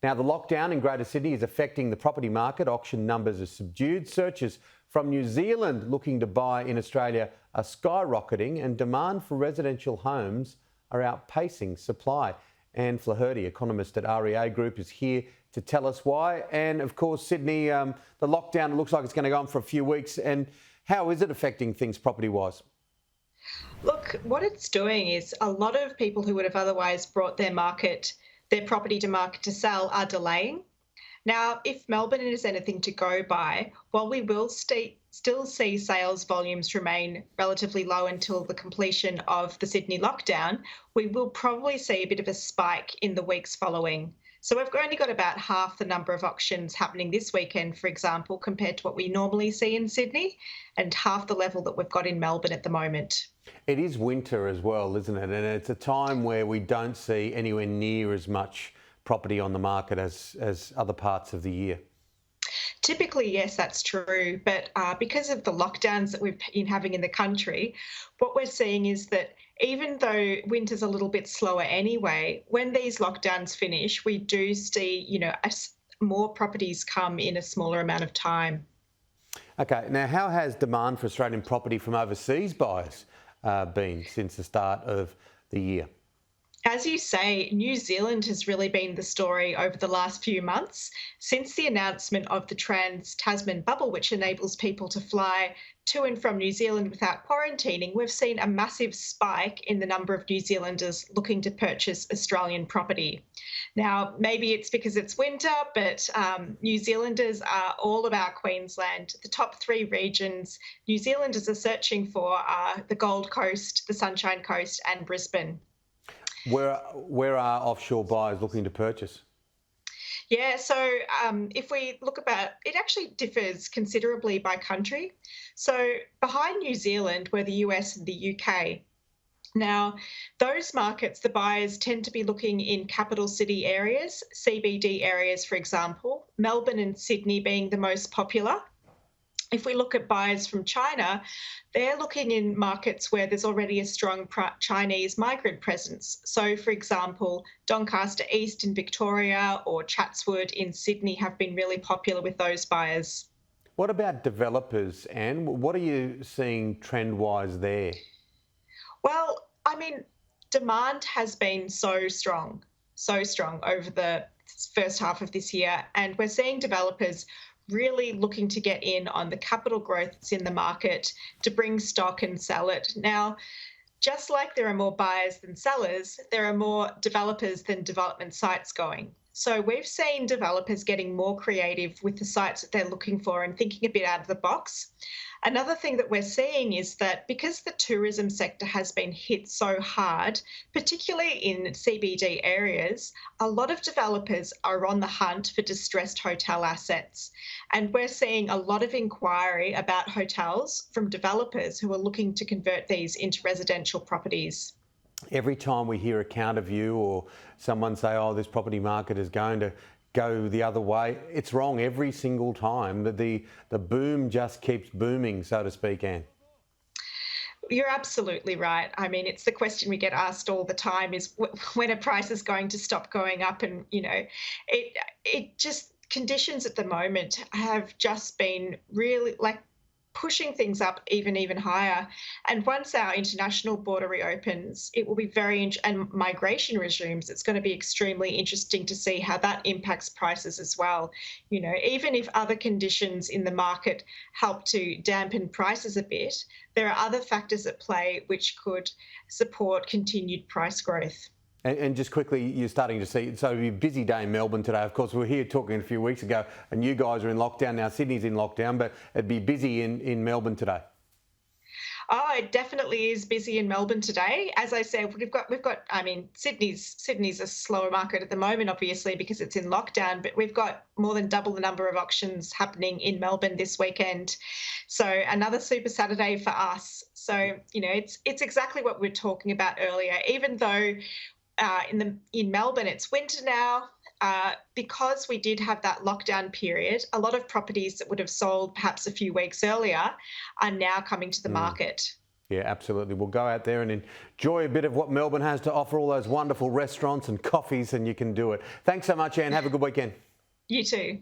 Now, the lockdown in Greater Sydney is affecting the property market. Auction numbers are subdued. Searches from New Zealand looking to buy in Australia are skyrocketing, and demand for residential homes are outpacing supply. And Flaherty, economist at REA Group, is here to tell us why. And of course, Sydney, the lockdown looks like it's going to go on for a few weeks. And how is it affecting things property-wise? Look, what it's doing is a lot of people who would have otherwise brought their property to market to sell are delaying. Now, if Melbourne is anything to go by, while we will still see sales volumes remain relatively low until the completion of the Sydney lockdown, we will probably see a bit of a spike in the weeks following. So we've only got about half the number of auctions happening this weekend, for example, compared to what we normally see in Sydney, and half the level that we've got in Melbourne at the moment. It is winter as well, isn't it? And it's a time where we don't see anywhere near as much property on the market as other parts of the year. Typically, yes, that's true. But because of the lockdowns that we've been having in the country, what we're seeing is that even though winter's a little bit slower anyway, when these lockdowns finish, we do see, more properties come in a smaller amount of time. Okay, now how has demand for Australian property from overseas buyers been since the start of the year? As you say, New Zealand has really been the story over the last few months. Since the announcement of the Trans-Tasman bubble, which enables people to fly to and from New Zealand without quarantining, we've seen a massive spike in the number of New Zealanders looking to purchase Australian property. Now, maybe it's because it's winter, but New Zealanders are all about Queensland. The top three regions New Zealanders are searching for are the Gold Coast, the Sunshine Coast, and Brisbane. Where are offshore buyers looking to purchase? Yeah, so if we look about, it actually differs considerably by country. So behind New Zealand were the US and the UK. Now, those markets, the buyers tend to be looking in capital city areas, CBD areas, for example, Melbourne and Sydney being the most popular. If we look at buyers from China, they're looking in markets where there's already a strong Chinese migrant presence. So, for example, Doncaster East in Victoria or Chatswood in Sydney have been really popular with those buyers. What about developers, Anne? What are you seeing trend-wise there? Well, demand has been so strong over the first half of this year, and we're seeing developers really looking to get in on the capital growth that's in the market to bring stock and sell it. Now, just like there are more buyers than sellers, there are more developers than development sites going. So we've seen developers getting more creative with the sites that they're looking for and thinking a bit out of the box. Another thing that we're seeing is that because the tourism sector has been hit so hard, particularly in CBD areas, a lot of developers are on the hunt for distressed hotel assets. And we're seeing a lot of inquiry about hotels from developers who are looking to convert these into residential properties. Every time we hear a counter view or someone say, oh, this property market is going to go the other way, it's wrong every single time. The boom just keeps booming, so to speak, Anne. You're absolutely right. It's the question we get asked all the time is when are prices going to stop going up? And, it just, conditions at the moment have just been really pushing things up even higher. And once our international border reopens, it will be and migration resumes, it's going to be extremely interesting to see how that impacts prices as well. Even if other conditions in the market help to dampen prices a bit, there are other factors at play which could support continued price growth. And just quickly, you're starting to see, so it'll be a busy day in Melbourne today. Of course, we were here talking a few weeks ago, and you guys are in lockdown now. Sydney's in lockdown, but it'd be busy in Melbourne today. Oh, it definitely is busy in Melbourne today. As I said, Sydney's a slower market at the moment, obviously, because it's in lockdown, but we've got more than double the number of auctions happening in Melbourne this weekend. So another Super Saturday for us. So, it's exactly what we were talking about earlier. Even though in Melbourne it's winter now, because we did have that lockdown period, a lot of properties that would have sold perhaps a few weeks earlier are now coming to the market. Yeah, absolutely. We'll go out there and enjoy a bit of what Melbourne has to offer, all those wonderful restaurants and coffees, and you can do it. Thanks so much, Anne. Have a good weekend. You too.